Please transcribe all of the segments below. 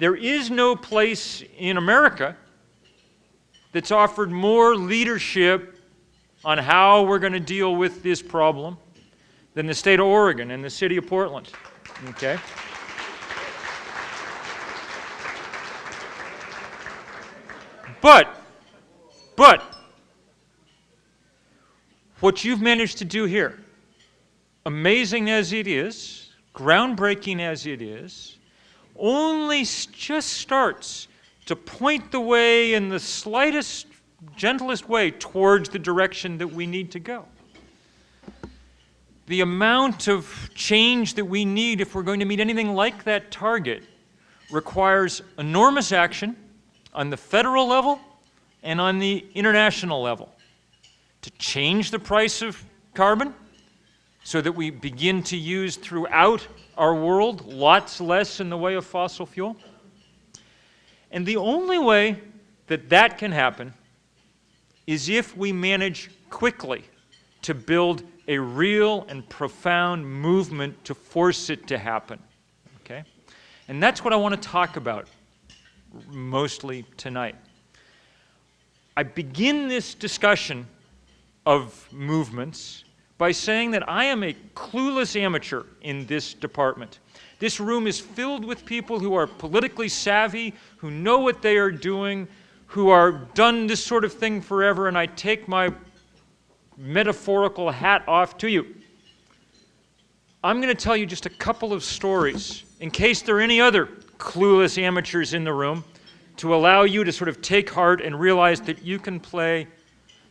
There is no place in America that's offered more leadership on how we're going to deal with this problem than the state of Oregon and the city of Portland. Okay? But what you've managed to do here, amazing as it is, groundbreaking as it is, only just starts to point the way in the slightest, gentlest way towards the direction that we need to go. The amount of change that we need if we're going to meet anything like that target requires enormous action on the federal level and on the international level to change the price of carbon so that we begin to use throughout our world lots less in the way of fossil fuel. And the only way that that can happen is if we manage quickly to build a real and profound movement to force it to happen. Okay? And that's what I want to talk about mostly tonight. I begin this discussion of movements by saying that I am a clueless amateur in this department. This room is filled with people who are politically savvy, who know what they are doing, who are done this sort of thing forever, and I take my metaphorical hat off to you. I'm going to tell you just a couple of stories, in case there are any other clueless amateurs in the room, to allow you to sort of take heart and realize that you can play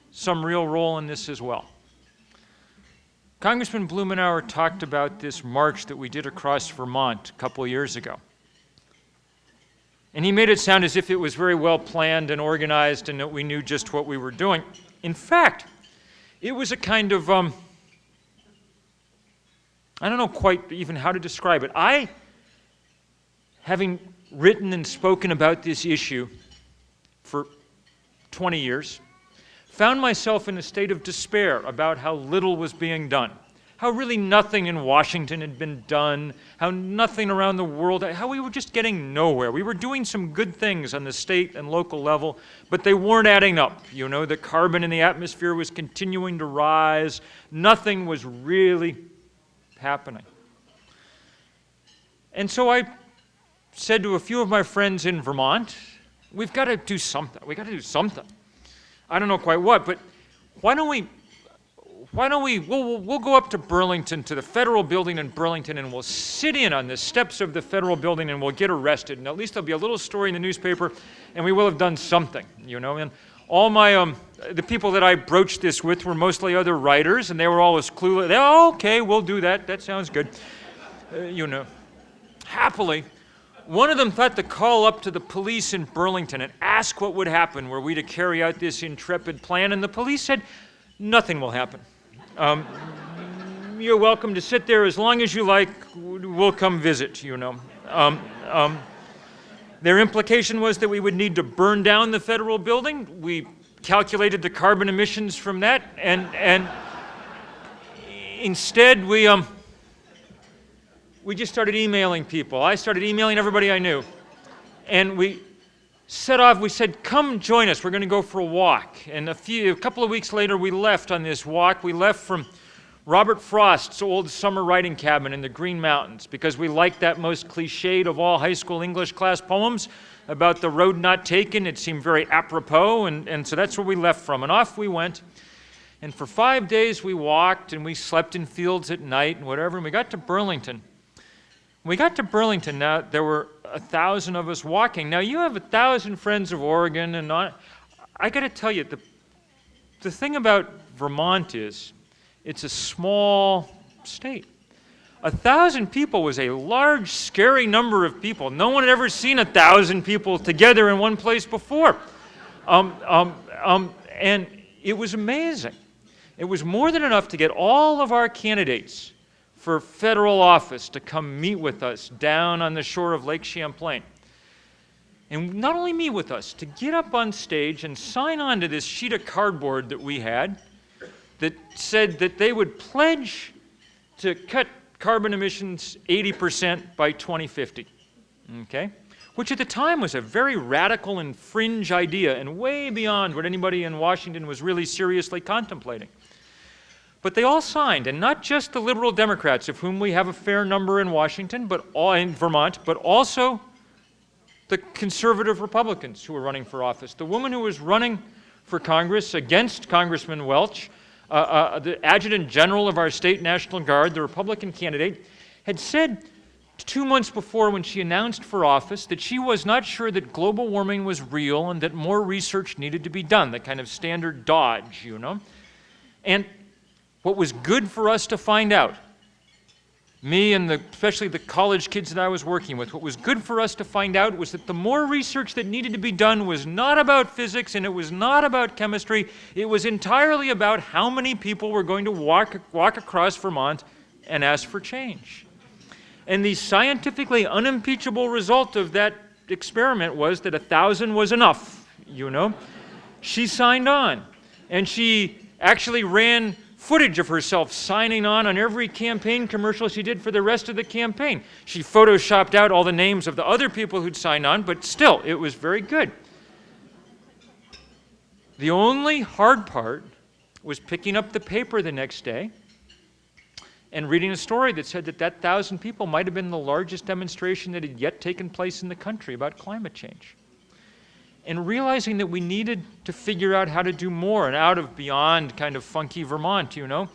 some real role in this as well. Congressman Blumenauer talked about this march that we did across Vermont a couple of years ago. And he made it sound as if it was very well planned and organized and that we knew just what we were doing. In fact, it was a kind of, I don't know quite even how to describe it. I, having written and spoken about this issue for 20 years, found myself in a state of despair about how little was being done, how really nothing in Washington had been done, how nothing around the world, how we were just getting nowhere. We were doing some good things on the state and local level, but they weren't adding up. You know, the carbon in the atmosphere was continuing to rise. Nothing was really happening. And so I said to a few of my friends in Vermont, we've got to do something. We've got to do something. I don't know quite what, but why don't we, we'll go up to Burlington, to the federal building in Burlington, and we'll sit in on the steps of the federal building and we'll get arrested. And at least there'll be a little story in the newspaper and we will have done something, you know. And all my, the people that I broached this with were mostly other writers, and they were all as clueless. They, oh, okay, we'll do that. That sounds good. You know, happily, one of them thought to call up to the police in Burlington and ask what would happen were we to carry out this intrepid plan, and the police said, nothing will happen. You're welcome to sit there as long as you like. We'll come visit, you know. Their implication was that we would need to burn down the federal building. We calculated the carbon emissions from that, and instead we just started emailing people. I started emailing everybody I knew. And we set off, we said, come join us. We're going to go for a walk. And a couple of weeks later, we left on this walk. We left from Robert Frost's old summer writing cabin in the Green Mountains because we liked that most cliched of all high school English class poems about the road not taken. It seemed very apropos, and so that's where we left from. And off we went. And for 5 days, we walked, and we slept in fields at night and whatever, and we got to Burlington. When we got to Burlington, now there were 1,000 of us walking. Now you have 1,000 friends of Oregon, and I got to tell you, the thing about Vermont is it's a small state. 1,000 people was a large, scary number of people. No one had ever seen 1,000 people together in one place before, and it was amazing. It was more than enough to get all of our candidates for federal office to come meet with us down on the shore of Lake Champlain. And not only meet with us, to get up on stage and sign on to this sheet of cardboard that we had that said that they would pledge to cut carbon emissions 80% by 2050, okay? which at the time was a very radical and fringe idea and way beyond what anybody in Washington was really seriously contemplating. But they all signed, and not just the liberal Democrats, of whom we have a fair number in Washington, but all in Vermont, but also the conservative Republicans who were running for office. The woman who was running for Congress against Congressman Welch, the Adjutant General of our state National Guard, the Republican candidate, had said 2 months before when she announced for office that she was not sure that global warming was real and that more research needed to be done, the kind of standard dodge, you know. And what was good for us to find out, me and especially the college kids that I was working with, what was good for us to find out was that the more research that needed to be done was not about physics and it was not about chemistry. It was entirely about how many people were going to walk across Vermont and ask for change. And the scientifically unimpeachable result of that experiment was that 1,000 was enough, you know. She signed on, and she actually ran footage of herself signing on every campaign commercial she did for the rest of the campaign. She photoshopped out all the names of the other people who'd signed on, but still, it was very good. The only hard part was picking up the paper the next day and reading a story that said that 1,000 people might have been the largest demonstration that had yet taken place in the country about climate change. And realizing that we needed to figure out how to do more and out of beyond kind of funky Vermont, you know.